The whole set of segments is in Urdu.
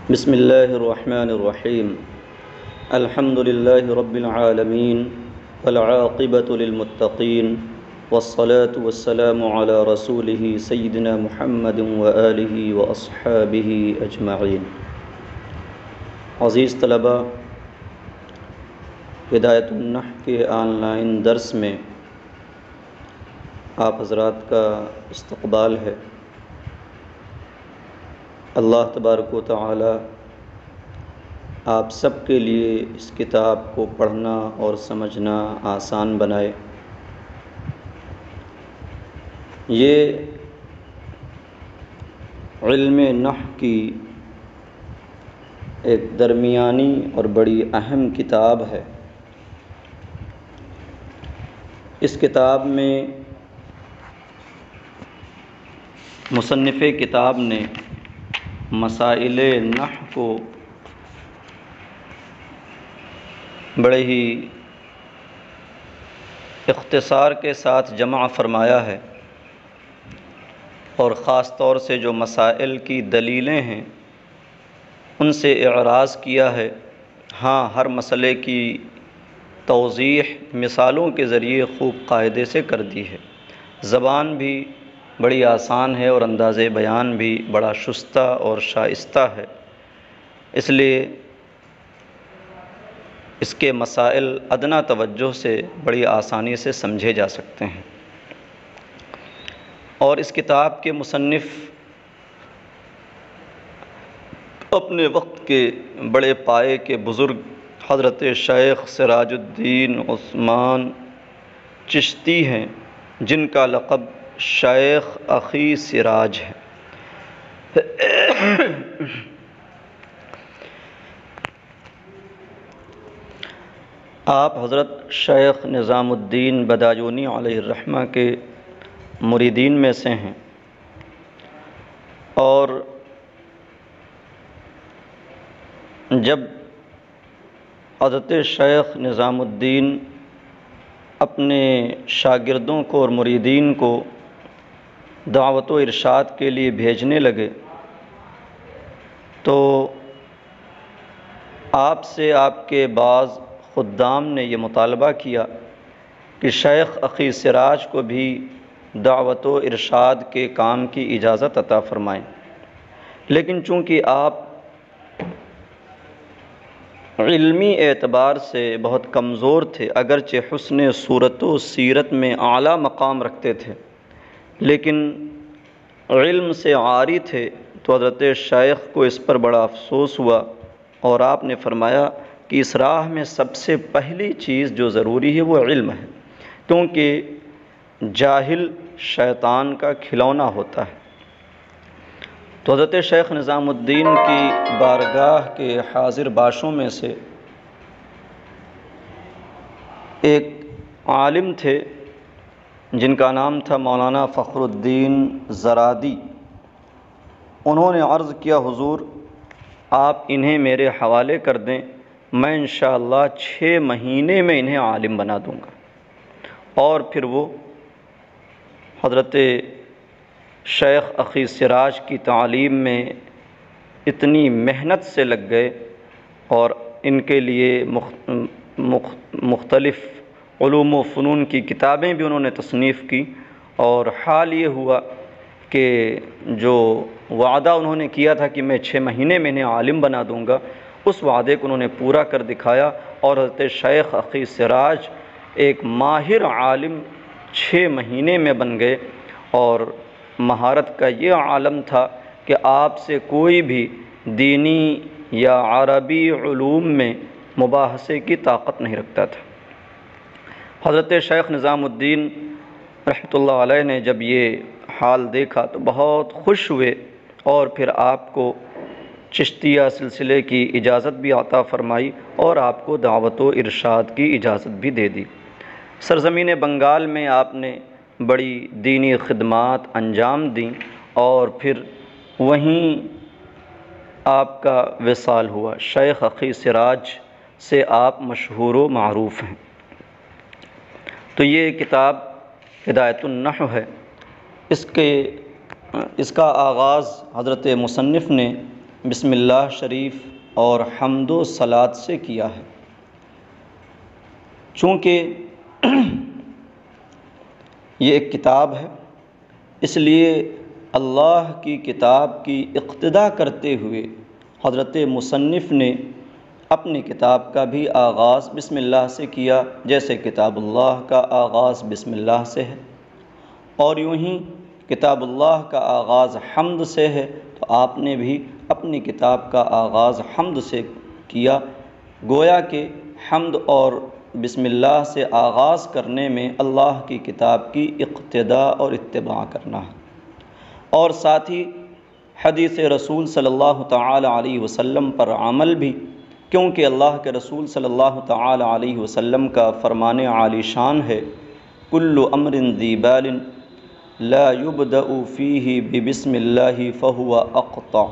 بسم اللہ الرحمن الرحیم الحمد للہ رب العالمین والعاقبۃ للمتقین والصلاة والسلام علی رسولہ سیدنا محمد وآلہ واصحابہ اجمعین۔ عزیز طلباء، ہدایت النحو کے آن لائن درس میں آپ حضرات کا استقبال ہے۔ اللہ تبارک و تعالی آپ سب کے لیے اس کتاب کو پڑھنا اور سمجھنا آسان بنائے۔ یہ علم نحو کی ایک درمیانی اور بڑی اہم کتاب ہے۔ اس کتاب میں مصنف کتاب نے مسائل نحو کو بڑے ہی اختصار کے ساتھ جمع فرمایا ہے، اور خاص طور سے جو مسائل کی دلیلیں ہیں ان سے اعراض کیا ہے۔ ہاں، ہر مسئلے کی توضیح مثالوں کے ذریعے خوب قاعدے سے کر دی ہے۔ زبان بھی بڑی آسان ہے اور انداز بیان بھی بڑا شستہ اور شائستہ ہے، اس لیے اس کے مسائل ادنیٰ توجہ سے بڑی آسانی سے سمجھے جا سکتے ہیں۔ اور اس کتاب کے مصنف اپنے وقت کے بڑے پائے کے بزرگ حضرت شیخ سراج الدین عثمان چشتی ہیں، جن کا لقب شیخ اخی سراج ہے۔ آپ حضرت شیخ نظام الدین بدایونی علیہ الرحمہ کے مریدین میں سے ہیں، اور جب حضرت شیخ نظام الدین اپنے شاگردوں کو اور مریدین کو دعوت و ارشاد کے لیے بھیجنے لگے تو آپ سے آپ کے بعض خدام نے یہ مطالبہ کیا کہ شیخ اخی سراج کو بھی دعوت و ارشاد کے کام کی اجازت عطا فرمائیں، لیکن چونکہ آپ علمی اعتبار سے بہت کمزور تھے، اگرچہ حسن صورت و سیرت میں اعلیٰ مقام رکھتے تھے لیکن علم سے عاری تھے، تو حضرت شیخ کو اس پر بڑا افسوس ہوا، اور آپ نے فرمایا کہ اس راہ میں سب سے پہلی چیز جو ضروری ہے وہ علم ہے، کیونکہ جاہل شیطان کا کھلونا ہوتا ہے۔ تو حضرت شیخ نظام الدین کی بارگاہ کے حاضر باشوں میں سے ایک عالم تھے جن کا نام تھا مولانا فخر الدین زرادی۔ انہوں نے عرض کیا، حضور آپ انہیں میرے حوالے کر دیں، میں انشاءاللہ 6 مہینے میں انہیں عالم بنا دوں گا۔ اور پھر وہ حضرت شیخ اخی سراج کی تعلیم میں اتنی محنت سے لگ گئے، اور ان کے لیے مختلف علوم و فنون کی کتابیں بھی انہوں نے تصنیف کی، اور حال یہ ہوا کہ جو وعدہ انہوں نے کیا تھا کہ میں 6 مہینے میں انہیں عالم بنا دوں گا، اس وعدے کو انہوں نے پورا کر دکھایا، اور حضرت شیخ اخی سراج ایک ماہر عالم 6 مہینے میں بن گئے۔ اور مہارت کا یہ عالم تھا کہ آپ سے کوئی بھی دینی یا عربی علوم میں مباحثے کی طاقت نہیں رکھتا تھا۔ حضرت شیخ نظام الدین رحمۃ اللہ علیہ نے جب یہ حال دیکھا تو بہت خوش ہوئے، اور پھر آپ کو چشتیہ سلسلے کی اجازت بھی عطا فرمائی، اور آپ کو دعوت و ارشاد کی اجازت بھی دے دی۔ سرزمین بنگال میں آپ نے بڑی دینی خدمات انجام دیں، اور پھر وہیں آپ کا وصال ہوا۔ شیخ اخی سراج سے آپ مشہور و معروف ہیں۔ تو یہ کتاب ہدایت النحو ہے۔ اس کا آغاز حضرت مصنف نے بسم اللہ شریف اور حمد و صلات سے کیا ہے۔ چونکہ یہ ایک کتاب ہے، اس لیے اللہ کی کتاب کی اقتدا کرتے ہوئے حضرت مصنف نے اپنی کتاب کا بھی آغاز بسم اللہ سے کیا، جیسے کتاب اللہ کا آغاز بسم اللہ سے ہے، اور یوں ہی کتاب اللہ کا آغاز حمد سے ہے، تو آپ نے بھی اپنی کتاب کا آغاز حمد سے کیا۔ گویا کہ حمد اور بسم اللہ سے آغاز کرنے میں اللہ کی کتاب کی اقتداء اور اتباع کرنا ہے، اور ساتھ ہی حدیث رسول صلی اللہ تعالی علیہ وسلم پر عمل بھی، کیونکہ اللہ کے رسول صلی اللہ تعالی علیہ وسلم کا فرمان عالی شان ہے، کل امر ذی بال لا یبدأ فیہ ببسم اللہ فہو اقطع۔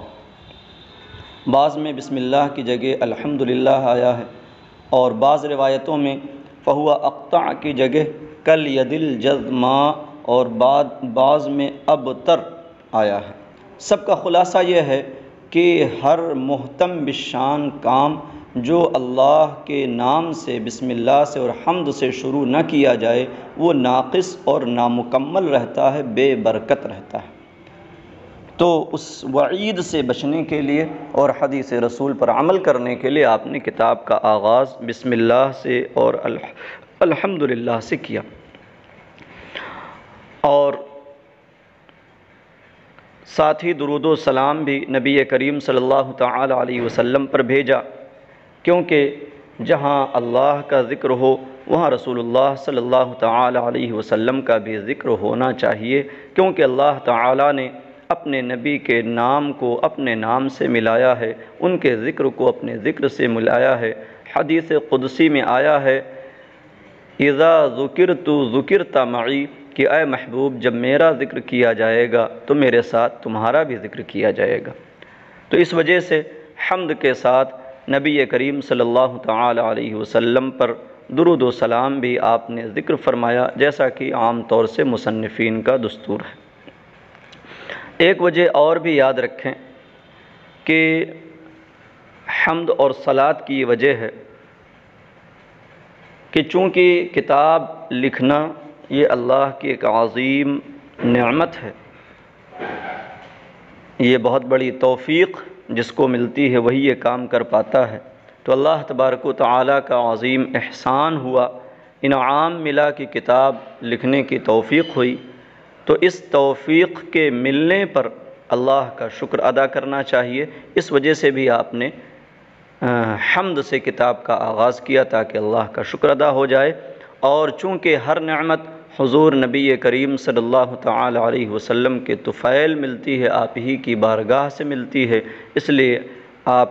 بعض میں بسم اللہ کی جگہ الحمدللہ آیا ہے، اور بعض روایتوں میں فہو اقطع کی جگہ کل ید الجزماء، اور بعض میں ابتر آیا ہے۔ سب کا خلاصہ یہ ہے کہ ہر محتم بالشان کام جو اللہ کے نام سے بسم اللہ سے اور حمد سے شروع نہ کیا جائے وہ ناقص اور نامکمل رہتا ہے، بے برکت رہتا ہے۔ تو اس وعید سے بچنے کے لیے اور حدیث رسول پر عمل کرنے کے لیے آپ نے کتاب کا آغاز بسم اللہ سے اور الحمدللہ سے کیا، اور ساتھ ہی درود و سلام بھی نبی کریم صلی اللہ تعالی علیہ وسلم پر بھیجا، کیونکہ جہاں اللہ کا ذکر ہو وہاں رسول اللہ صلی اللہ تعالی علیہ وسلم کا بھی ذکر ہونا چاہیے، کیونکہ اللہ تعالی نے اپنے نبی کے نام کو اپنے نام سے ملایا ہے، ان کے ذکر کو اپنے ذکر سے ملایا ہے۔ حدیث قدسی میں آیا ہے، اذا ذکرت ذکرت معی، کہ اے محبوب جب میرا ذکر کیا جائے گا تو میرے ساتھ تمہارا بھی ذکر کیا جائے گا۔ تو اس وجہ سے حمد کے ساتھ نبی کریم صلی اللہ تعالی علیہ وسلم پر درود و سلام بھی آپ نے ذکر فرمایا، جیسا کہ عام طور سے مصنفین کا دستور ہے۔ ایک وجہ اور بھی یاد رکھیں کہ حمد اور صلات کی یہ وجہ ہے کہ چونکہ کتاب لکھنا یہ اللہ کی ایک عظیم نعمت ہے، یہ بہت بڑی توفیق جس کو ملتی ہے وہی یہ کام کر پاتا ہے، تو اللہ تبارک و تعالیٰ کا عظیم احسان ہوا، انعام ملا کہ کتاب لکھنے کی توفیق ہوئی، تو اس توفیق کے ملنے پر اللہ کا شکر ادا کرنا چاہیے۔ اس وجہ سے بھی آپ نے حمد سے کتاب کا آغاز کیا تاکہ اللہ کا شکر ادا ہو جائے، اور چونکہ ہر نعمت حضور نبی کریم صلی اللہ تعالی علیہ وسلم کے طفیل ملتی ہے، آپ ہی کی بارگاہ سے ملتی ہے، اس لیے آپ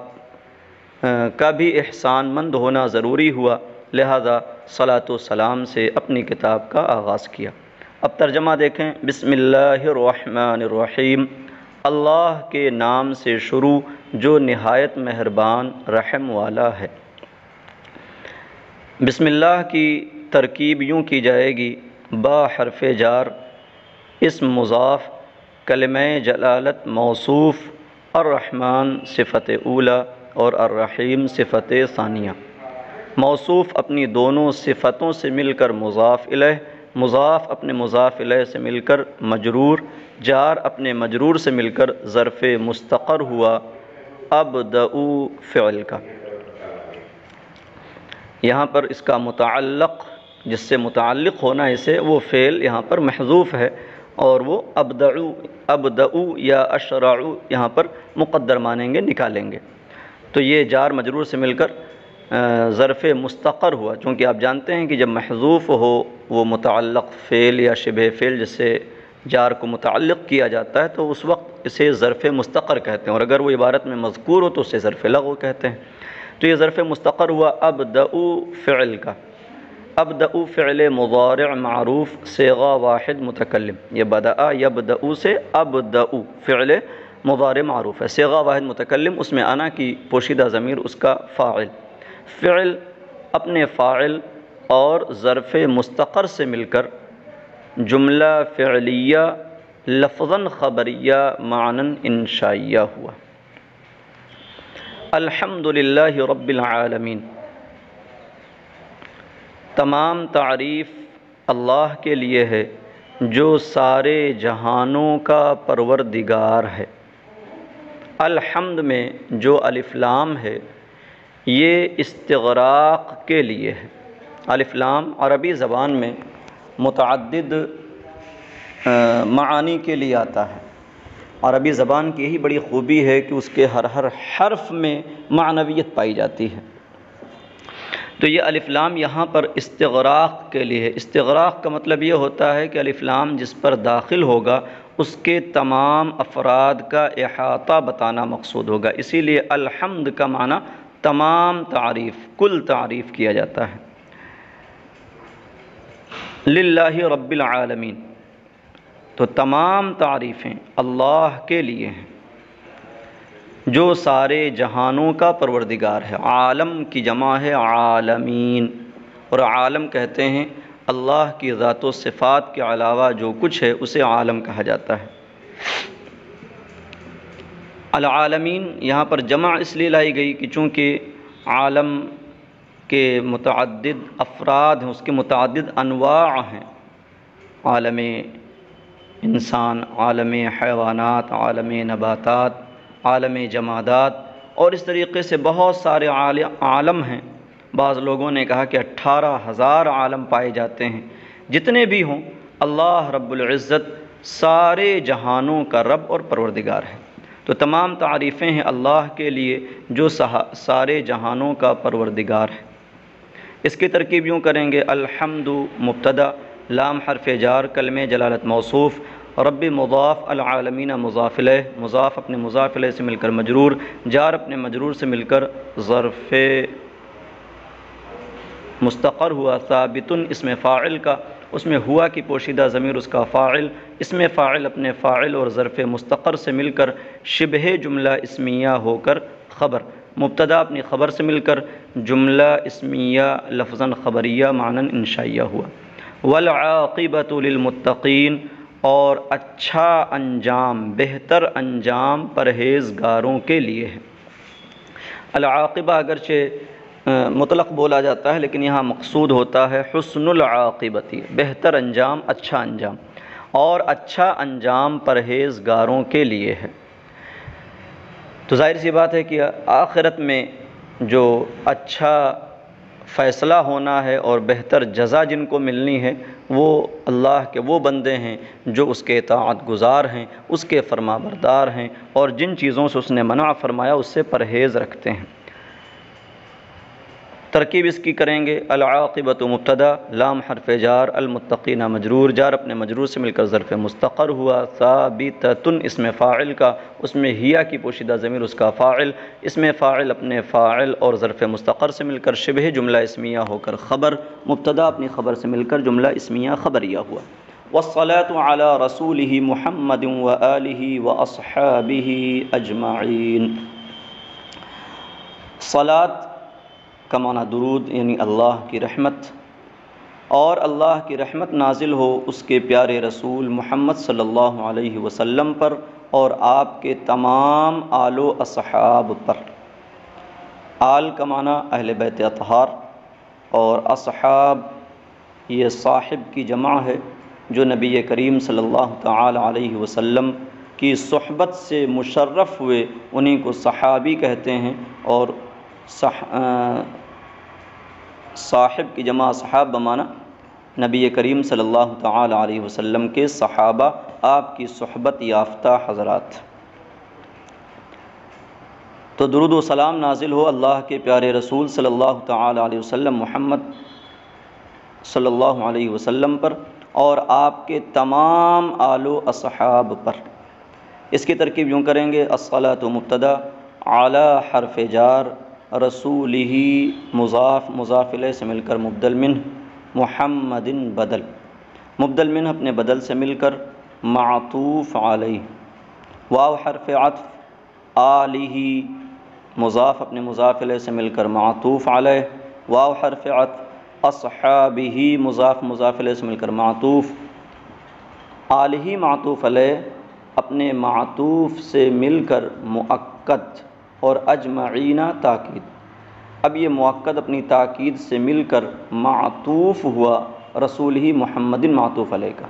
کا بھی احسان مند ہونا ضروری ہوا، لہذا صلاۃ و سلام سے اپنی کتاب کا آغاز کیا۔ اب ترجمہ دیکھیں، بسم اللہ الرحمن الرحیم، اللہ کے نام سے شروع جو نہایت مہربان رحم والا ہے۔ بسم اللہ کی ترکیب یوں کی جائے گی، با حرف جار، اسم مضاف، کلمہ جلالت موصوف، الرحمن صفت اولی اور الرحیم صفت ثانیہ۔ موصوف اپنی دونوں صفتوں سے مل کر مضاف الیہ، مضاف اپنے مضاف الیہ سے مل کر مجرور، جار اپنے مجرور سے مل کر ظرف مستقر ہوا ابدؤ فعل کا۔ یہاں پر اس کا متعلق جس سے متعلق ہونا اسے وہ فعل یہاں پر محذوف ہے، اور وہ ابدؤ یا اشرع یہاں پر مقدر مانیں گے، نکالیں گے، تو یہ جار مجرور سے مل کر ظرف مستقر ہوا۔ چونکہ آپ جانتے ہیں کہ جب محذوف ہو وہ متعلق فعل یا شبہ فعل جس سے جار کو متعلق کیا جاتا ہے تو اس وقت اسے ظرف مستقر کہتے ہیں، اور اگر وہ عبارت میں مذکور ہو تو اسے ظرف لغو کہتے ہیں۔ تو یہ ظرف مستقر ہوا ابدؤ فعل کا۔ ابدؤ فعل مضارع معروف صیغہ واحد متکلم، یہ بدأ یبدؤ سے ابدؤ فعل مضارع معروف ہے، صیغہ واحد متکلم، اس میں انا کی پوشیدہ ضمیر اس کا فاعل، فعل اپنے فاعل اور ظرف مستقر سے مل کر جملہ فعلیہ لفظاً خبریہ معناً انشائیہ ہوا۔ الحمدللہ رب العالمین، تمام تعریف اللہ کے لیے ہے جو سارے جہانوں کا پروردگار ہے۔ الحمد میں جو الف لام ہے یہ استغراق کے لیے ہے۔ الف لام عربی زبان میں متعدد معانی کے لیے آتا ہے۔ عربی زبان کی یہی بڑی خوبی ہے کہ اس کے ہر حرف میں معنویت پائی جاتی ہے۔ تو یہ الف لام یہاں پر استغراق کے لیے ہے۔ استغراق کا مطلب یہ ہوتا ہے کہ الف لام جس پر داخل ہوگا اس کے تمام افراد کا احاطہ بتانا مقصود ہوگا، اسی لیے الحمد کا معنی تمام تعریف، کل تعریف کیا جاتا ہے۔ للہ رب العالمین، تو تمام تعریفیں اللہ کے لیے ہیں جو سارے جہانوں کا پروردگار ہے۔ عالم کی جمع ہے عالمین، اور عالم کہتے ہیں اللہ کی ذات و صفات کے علاوہ جو کچھ ہے اسے عالم کہا جاتا ہے۔ العالمین یہاں پر جمع اس لیے لائی گئی کہ چونکہ عالم کے متعدد افراد ہیں، اس کے متعدد انواع ہیں، عالم انسان، عالم حیوانات، عالم نباتات، عالم جمادات، اور اس طریقے سے بہت سارے عالم ہیں۔ بعض لوگوں نے کہا کہ 18,000 عالم پائے جاتے ہیں۔ جتنے بھی ہوں، اللہ رب العزت سارے جہانوں کا رب اور پروردگار ہے۔ تو تمام تعریفیں ہیں اللہ کے لیے جو سارے جہانوں کا پروردگار ہے۔ اس کی ترکیب یوں کریں گے: الحمد مبتدا، لام حرف جار، کلمہ جلالت موصوف، رب مضاف، العالمین مضاف الیہ، مضاف اپنے مضاف الیہ سے مل کر مجرور، جار اپنے مجرور سے مل کر ظرف مستقر ہوا، ثابت اسم فاعل کا، اس میں ہوا کی پوشیدہ ضمیر اس کا فاعل، اسم فاعل اپنے فاعل اور ظرف مستقر سے مل کر شبہ جملہ اسمیہ ہو کر خبر، مبتدا اپنی خبر سے مل کر جملہ اسمیہ لفظاً خبریہ معناً انشائیہ ہوا۔ والعاقبۃ للمتقین، اور اچھا انجام، بہتر انجام پرہیزگاروں کے لیے ہے۔ العاقبہ اگرچہ مطلق بولا جاتا ہے لیکن یہاں مقصود ہوتا ہے حسن العاقبتی، بہتر انجام، اچھا انجام، اور اچھا انجام پرہیزگاروں کے لیے ہے۔ تو ظاہر سی بات ہے کہ آخرت میں جو اچھا فیصلہ ہونا ہے اور بہتر جزا جن کو ملنی ہے وہ اللہ کے وہ بندے ہیں جو اس کے اطاعت گزار ہیں، اس کے فرما بردار ہیں، اور جن چیزوں سے اس نے منع فرمایا اس سے پرہیز رکھتے ہیں۔ ترکیب اس کی کریں گے: العاقبۃ مبتدا، لام حرف جار، المتقین مجرور، جار اپنے مجرور سے مل کر ظرف مستقر ہوا، ثابتۃ اسم فاعل کا، اس میں ہیا کی پوشیدہ ضمیر اس کا فاعل، اسم فاعل اپنے فاعل اور ظرف مستقر سے مل کر شبہ جملہ اسمیہ ہو کر خبر، مبتدا اپنی خبر سے مل کر جملہ اسمیہ خبریہ ہوا۔ والصلاة علی رسولہ محمد وآلہ واصحابہ اجمعین۔ صلاۃ کا معنی درود، یعنی اللہ کی رحمت، اور اللہ کی رحمت نازل ہو اس کے پیارے رسول محمد صلی اللہ علیہ وسلم پر اور آپ کے تمام آل و اصحاب پر۔ آل کا معنی اہل بیت اطہار، اور اصحاب یہ صاحب کی جمع ہے جو نبی کریم صلی اللہ تعالی علیہ وسلم کی صحبت سے مشرف ہوئے، انہیں کو صحابی کہتے ہیں، اور صاحب کی جمع صحاب بمعنی نبی کریم صلی اللہ تعالی علیہ وسلم کے صحابہ، آپ کی صحبت یافتہ حضرات۔ تو درود و سلام نازل ہو اللہ کے پیارے رسول صلی اللہ تعالی علیہ وسلم محمد صلی اللہ علیہ وسلم پر اور آپ کے تمام آل و اصحاب پر۔ اس کی ترکیب یوں کریں گے: الصلاۃ مبتدا، علی حرف جار، رسولہ مضاف، مضاف الیہ سے مل کر مبدل منہ، محمد بدل، مبدل منہ اپنے بدل سے مل کر معطوف علیہ، واو حرف عطف، آلہ مضاف اپنے مضاف الیہ سے مل کر معطوف علیہ، واو حرف عطف، اصحابہ مضاف مضاف الیہ سے مل کر معطوف، آلہ معطوف علیہ اپنے معطوف سے مل کر مؤکد، اور اجمعین تاکید۔ اب یہ مؤکد اپنی تاکید سے مل کر معطوف ہوا رسول ہی محمد معطوف علیہ کا،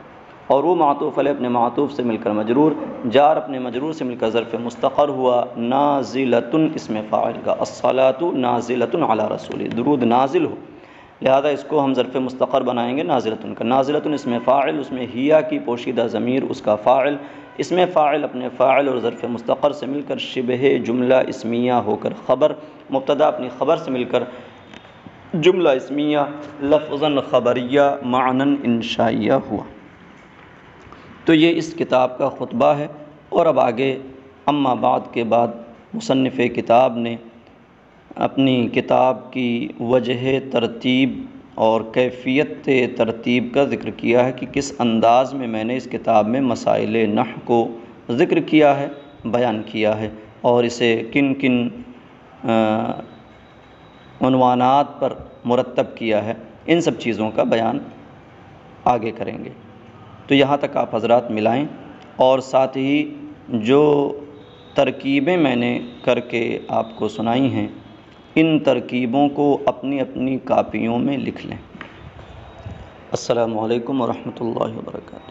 اور وہ معطوف علیہ اپنے معطوف سے مل کر مجرور، جار اپنے مجرور سے مل کر ظرف مستقر ہوا نازلۃ اسم فاعل کا، الصلاۃ نازلۃ علی رسول، درود نازل ہو، لہذا اس کو ہم ظرف مستقر بنائیں گے نازلۃ کا۔ نازلۃ اسم فاعل، اس میں ہیا کی پوشیدہ ضمیر اس کا فاعل، اسم فاعل اپنے فاعل اور ظرف مستقر سے مل کر شبہ جملہ اسمیہ ہو کر خبر، مبتدا اپنی خبر سے مل کر جملہ اسمیہ لفظاً خبریہ معناً انشائیہ ہوا۔ تو یہ اس کتاب کا خطبہ ہے، اور اب آگے اما بعد کے بعد مصنف کتاب نے اپنی کتاب کی وجہ ترتیب اور کیفیت ترتیب کا ذکر کیا ہے کہ کس انداز میں میں نے اس کتاب میں مسائل نحو کو ذکر کیا ہے، بیان کیا ہے، اور اسے کن کن عنوانات پر مرتب کیا ہے، ان سب چیزوں کا بیان آگے کریں گے۔ تو یہاں تک آپ حضرات ملائیں، اور ساتھ ہی جو ترکیبیں میں نے کر کے آپ کو سنائی ہیں، ان ترکیبوں کو اپنی اپنی کاپیوں میں لکھ لیں۔ السلام علیکم ورحمۃ اللہ وبرکاتہ۔